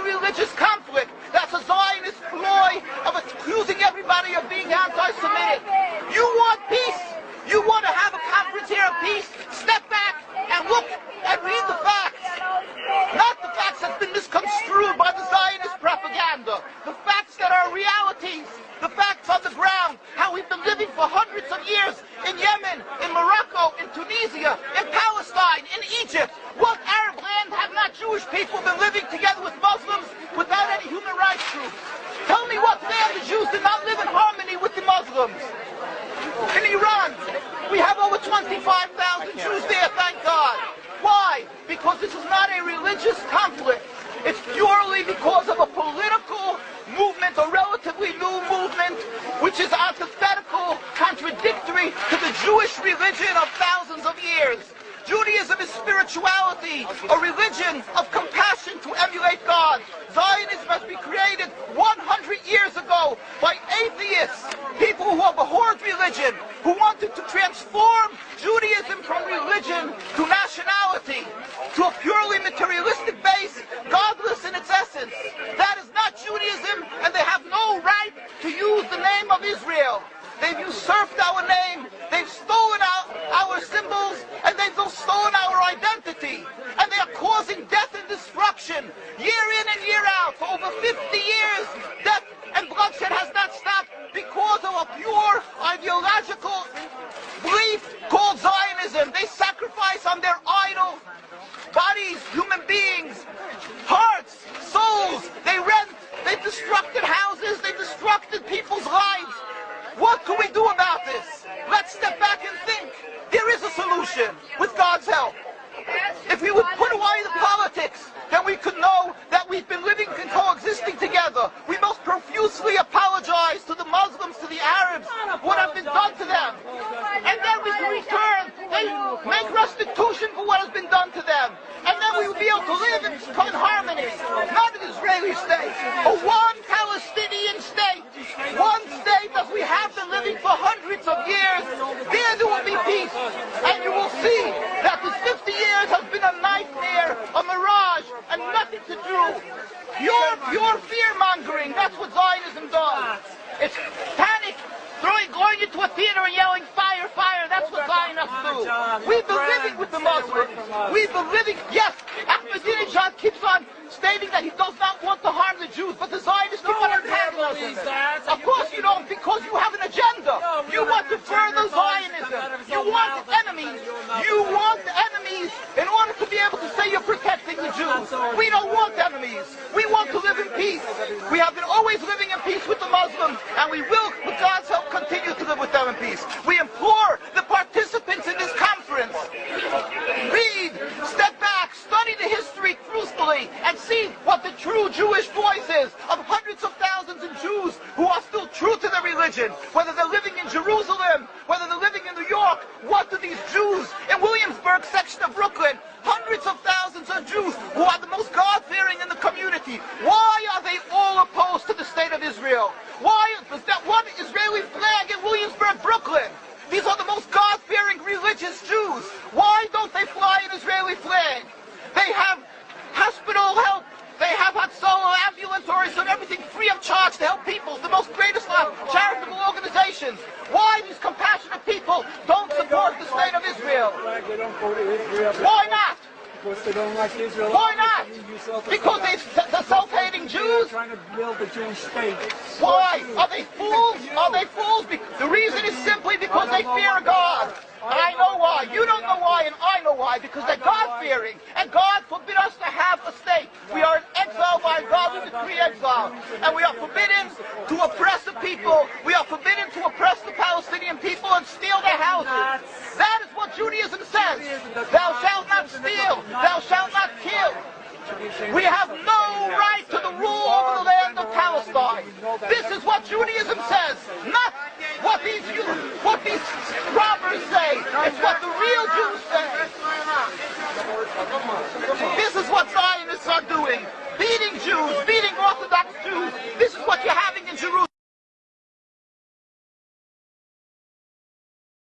religious conflict. That's a Zionist ploy of accusing everybody of being anti-Semitic. You want peace? You want to have a conference here of peace? Step back and look and read the facts. Not the facts that's been misconstrued by the Zionist propaganda. The facts that are realities. The facts on the ground. How we've been living for hundreds of years in Yemen, in Morocco, in Tunisia, in Palestine, in Egypt. What Arab land have not Jewish people been living together with Muslims without any human rights groups? Tell me what land the Jews did not live in harmony with the Muslims. In Iran, we have over 25,000 Jews there, thank God. Why? Because this is not a religious conflict. It's purely because of a political movement, a relatively new movement, which is antithetical, contradictory to the Jewish religion of thousands of years. Judaism is spirituality, a religion of compassion to emulate God. Zionism must be created 100 years ago by atheists, people who have abhorred religion, who wanted to transform Judaism from religion to nationality, to a purely materialistic base, godless in its essence. That is not Judaism, and they have no right to use the name of Israel. They've usurped our name, they've stolen our symbols, and they've stolen our identity. And they are causing death and destruction, year in and year out. For over 50 years, death and bloodshed has not stopped because of a pure ideological belief called Zionism. They sacrifice on their idol bodies, human beings, hearts, souls. They rent, they've destructed houses, they've destructed people's lives. What can we do about this? Let's step back and think. There is a solution with God's help. If we would put away the politics, then we could know that we've been living and coexisting together. We most profusely apologize to the Muslims, to the Arabs, what has been done to them. And then we can return, they make restitution for what has been done to them. And then we will be able to live in harmony. Not an Israeli state, a one Palestinian state. One state as we have been living for hundreds of years. There will be peace. And you will see that this 50 years has been a nightmare, a mirage, and nothing to do. Pure fear-mongering, that's what Zionism does. It's panic, going into a theater and yelling, fire, fire, that's what Zionists do. We've been living with the Muslims. We've been living, yes, Ahmadinejad keeps on stating that he does not want to harm the Jews, but the Zionists keep on antagonizing him. Of course you don't, because you have an agenda. You want to further Zionism. You want enemies. You want enemies in order to be able to say you're protecting the Jews. We don't want enemies. We want to live in peace. We have been always living in peace with the Muslims, and we will, with God's help, continue to live with them in peace. We implore the participants in this conference, read, step back, study the history truthfully, and see what the true Jewish voice is of hundreds of thousands of Jews who are still true to their religion, whether they're living in Jerusalem, whether they're living in New York. What do these Jews in Williamsburg section of Brooklyn, hundreds of thousands of Jews who are the most God-fearing in the community, why are they all opposed to the state of Israel? Why is that one Israeli flag in Williamsburg, Brooklyn? These are the most God-fearing religious Jews. Why don't they fly an Israeli flag? They have hospital help. They have Hatzalah, ambulatories, and everything free of charge to help people. The most greatest charitable organizations. Why these compassionate people don't support the state of Israel? Why not? Because they don't like Israel. Why not? Because they're self-hating Jews? Trying to build a Jewish state. Why? Are they fools? Are they fools? The reason is simply because they fear God. And I know why. You don't know why, and I know why. Because they're God-fearing. And God forbid us to have a state. We are in exile by God. We decree exile. And we are forbidden to oppress the people. We are forbidden to oppress the Palestinian people and steal their houses. That is what Judaism says. Thou shalt not steal. Thou shalt not kill. We have no right to the rule over the land of Palestine. This is what Judaism says, not what these robbers say. It's what the real Jews say. This is what